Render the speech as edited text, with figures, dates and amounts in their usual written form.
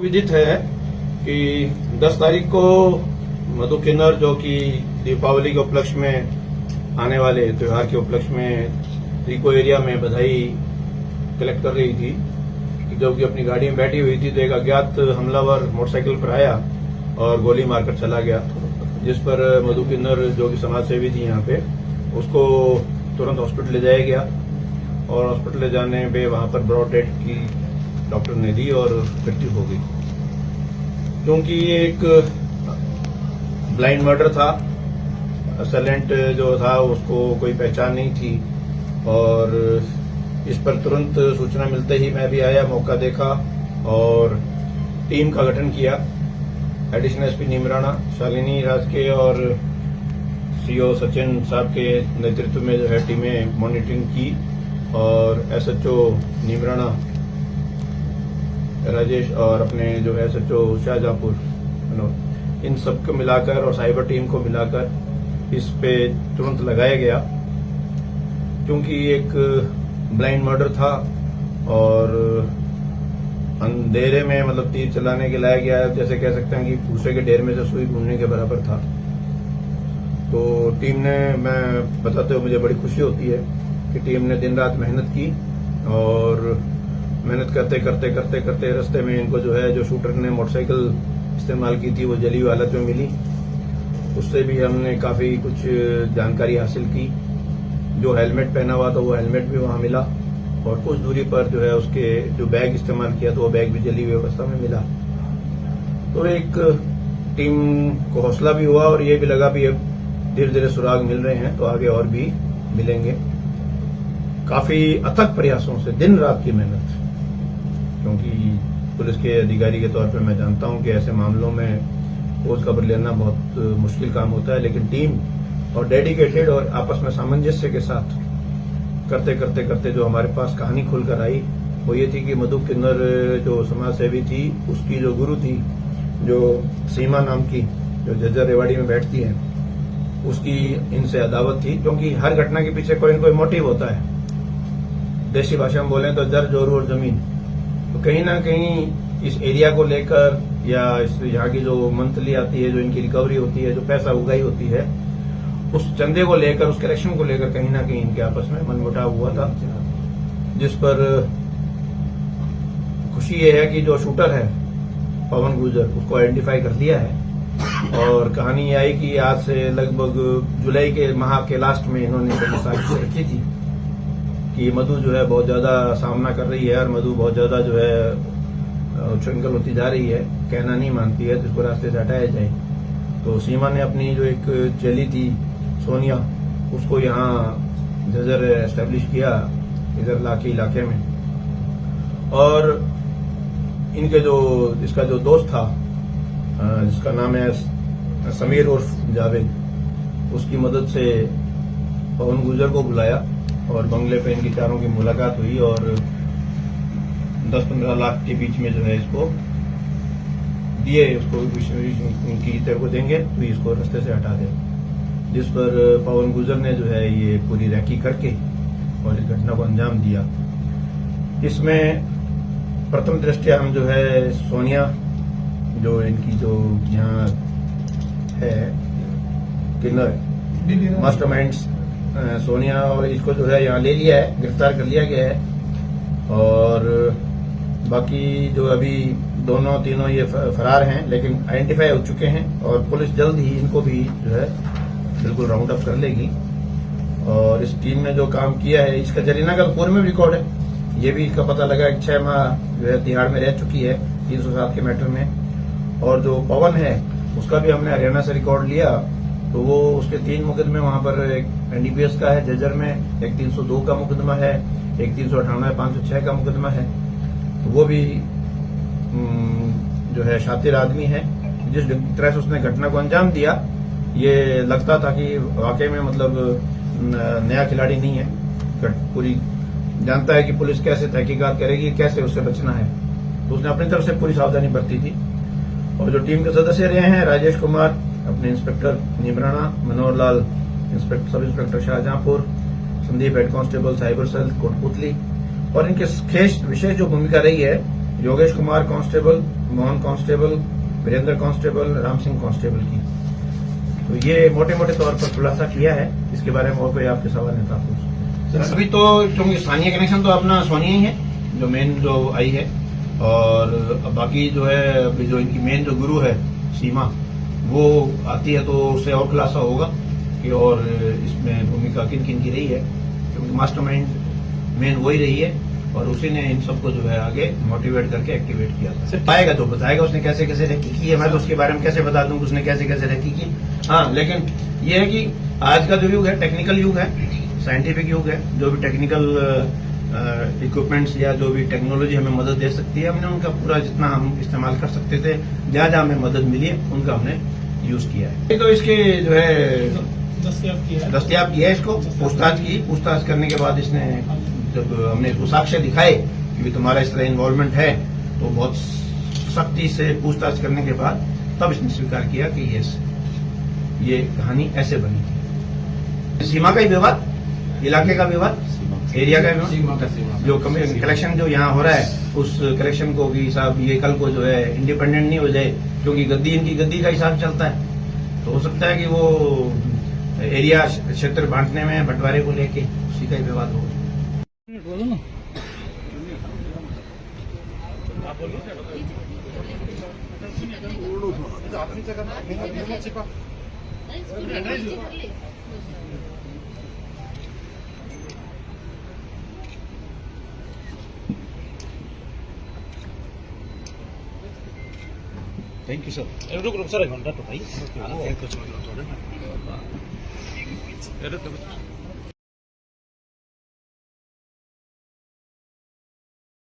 विदित है कि 10 तारीख को मधु किन्नर, जो कि दीपावली के उपलक्ष्य में आने वाले त्योहार के उपलक्ष्य में रिको एरिया में बधाई कलेक्ट कर रही थी, जबकि अपनी गाड़ी में बैठी हुई थी तो एक अज्ञात हमलावर मोटरसाइकिल पर आया और गोली मारकर चला गया, जिस पर मधु किन्नर, जो कि समाज सेवी थी यहाँ पे, उसको तुरंत हॉस्पिटल ले जाया गया और हॉस्पिटल ले जाने पे वहां पर ब्रॉड डेथ की डॉक्टर ने दी और मृत्यु हो गई। क्योंकि ये एक ब्लाइंड मर्डर था, असेलेंट जो था उसको कोई पहचान नहीं थी और इस पर तुरंत सूचना मिलते ही मैं भी आया, मौका देखा और टीम का गठन किया। एडिशनल एसपी नीमराणा, शालिनी राज के और सीओ सचिन साहब के नेतृत्व में जो है टीमें मॉनिटरिंग की और एसएचओ नीमराणा राजेश और अपने जो एसएचओ शाहजहांपुर, इन सबको मिलाकर और साइबर टीम को मिलाकर इस पे तुरंत लगाया गया। क्योंकि एक ब्लाइंड मर्डर था और अंधेरे में मतलब तीर चलाने के लाया गया, जैसे कह सकते हैं कि भूसे के ढेर में से सुई ढूंढने के बराबर था। तो टीम ने, मैं बताते हुए मुझे बड़ी खुशी होती है कि टीम ने दिन रात मेहनत की और मेहनत करते करते करते करते रास्ते में इनको जो है, जो शूटर ने मोटरसाइकिल इस्तेमाल की थी वो जली हुई हालत में मिली, उससे भी हमने काफी कुछ जानकारी हासिल की। जो हेलमेट पहना हुआ था वो हेलमेट भी वहां मिला और कुछ दूरी पर जो है उसके जो बैग इस्तेमाल किया तो वो बैग भी जली हुई अवस्था में मिला। तो एक टीम को हौसला भी हुआ और ये भी लगा भी धीरे धीरे सुराग मिल रहे हैं तो आगे और भी मिलेंगे। काफी अथक प्रयासों से, दिन रात की मेहनत, क्योंकि पुलिस के अधिकारी के तौर पर मैं जानता हूं कि ऐसे मामलों में खोज खबर लेना बहुत मुश्किल काम होता है, लेकिन टीम और डेडिकेटेड और आपस में सामंजस्य के साथ करते करते करते जो हमारे पास कहानी खुलकर आई वो ये थी कि मधु किन्नर जो समाज सेवी थी, उसकी जो गुरु थी, जो सीमा नाम की, जो झज्जर रेवाड़ी में बैठती है, उसकी इनसे अदावत थी। क्योंकि हर घटना के पीछे कोई न कोई मोटिव होता है। देशी भाषा में बोलें तो जर, जोरू और जमीन। तो कहीं ना कहीं इस एरिया को लेकर या इस यहाँ की जो मंथली आती है, जो इनकी रिकवरी होती है, जो पैसा उगाई होती है, उस चंदे को लेकर, उस कलेक्शन को लेकर कहीं ना कहीं इनके आपस में मनमुटाव हुआ था, जिस पर खुशी ये है कि जो शूटर है पवन गुर्जर, उसको आइडेंटिफाई कर लिया है। और कहानी ये आई कि आज से लगभग जुलाई के माह के लास्ट में इन्होंने साजिश रखी थी कि मधु जो है बहुत ज्यादा सामना कर रही है और मधु बहुत ज्यादा जो है उच्छृंखल होती जा रही है, कहना नहीं मानती है, तो इसको रास्ते से हटाया जाए। तो सीमा ने अपनी जो एक चेली थी सोनिया, उसको यहाँ झज्जर एस्टेब्लिश किया, इधर लाठी इलाके में। और इनके जो, इसका जो दोस्त था जिसका नाम है समीर उर्फ जावेद, उसकी मदद से पवन गुर्जर को बुलाया और बंगले पे इनकी चारों की मुलाकात हुई और 10-15 लाख के बीच में जो है इसको दिए, उसको उनकी तेरे को देंगे तो इसको रास्ते से हटा दे। जिस पर पवन गुर्जर ने जो है ये पूरी रैकी करके और इस घटना को अंजाम दिया। इसमें प्रथम दृष्टया हम जो है सोनिया, जो इनकी जो यहाँ है किन्नर मास्टरमाइंड्स सोनिया, और इसको जो है यहाँ ले लिया है, गिरफ्तार कर लिया गया है। और बाकी जो अभी दोनों तीनों ये फरार हैं, लेकिन आइडेंटिफाई हो चुके हैं और पुलिस जल्द ही इनको भी जो है बिल्कुल राउंड अप कर लेगी। और इस टीम ने जो काम किया है, इसका जरीना का पूर्व में रिकॉर्ड है, ये भी इसका पता लगा कि 6 माह जो है तिहाड़ में रह चुकी है 307 के मैटर में। और जो पवन है उसका भी हमने हरियाणा से रिकॉर्ड लिया, तो वो उसके 3 मुकदमे वहां पर, एक एनडीपीएस का है झज्जर में, एक 302 का मुकदमा है, एक 398 506 का मुकदमा है। तो वो भी जो है शातिर आदमी है। जिस तरह से उसने घटना को अंजाम दिया, ये लगता था कि वाकई में मतलब नया खिलाड़ी नहीं है, पूरी जानता है कि पुलिस कैसे तहकीकात करेगी, कैसे उससे बचना है। तो उसने अपनी तरफ से पूरी सावधानी बरती थी। और जो टीम के सदस्य रहे हैं, राजेश कुमार, अपने inspector Neemrana, Manohar Lal sub inspector Shahjahanpur, Sandeep head constable cyber cell Kotputli, और इनके विशेष जो भूमिका रही है Yogesh Kumar constable, Mohan constable, Virendra constable, Ram Singh constable की। तो ये मोटे मोटे तौर पर खुलासा किया है। इसके बारे में और कोई आपके सवाल है तो आप पूछ। सर अभी तो क्योंकि स्थानीय कनेक्शन तो अपना सोनी ही है जो मेन जो आई है, और बाकी जो है अभी जो इनकी मेन जो गुरु है सीमा, वो आती है तो उससे और खुलासा होगा कि और इसमें भूमिका किन किन की रही है, क्योंकि मास्टरमाइंड मेन वही रही है और उसी ने इन सबको जो है आगे मोटिवेट करके एक्टिवेट किया था। सिर्फ आएगा तो बताएगा उसने कैसे कैसे रेकी की है, मैं तो उसके बारे में कैसे बता दूं उसने कैसे कैसे रेकी की। हाँ, लेकिन ये है कि आज का जो युग है टेक्निकल युग है, साइंटिफिक युग है। जो भी टेक्निकल इक्विपमेंट्स या जो भी टेक्नोलॉजी हमें मदद दे सकती है, हमने उनका पूरा जितना हम इस्तेमाल कर सकते थे, जहां जहां हमें मदद मिली है उनका हमने यूज किया है। तो इसके जो है दस्तयाब किया है इसको, पूछताछ करने के बाद इसने, जब हमने इसको साक्ष्य दिखाए कि तुम्हारा इस तरह इन्वॉल्वमेंट है, तो बहुत सख्ती से पूछताछ करने के बाद तब इसने स्वीकार किया कि ये कहानी ऐसे बनी थी। सीमा का ही विवाद, इलाके का विवाद, एरिया का विवाद, जो कलेक्शन जो यहाँ हो रहा है उस कलेक्शन को कि साहब ये कल को जो है इंडिपेंडेंट नहीं हो जाए, क्योंकि गद्दी इनकी गद्दी का हिसाब चलता है, तो हो सकता है कि वो एरिया क्षेत्र बांटने में बंटवारे को लेके उसी का ही विवाद हो। बोलो ना। Thank you sir. रुक सर एक घंटा तो भाई। Thank you sir.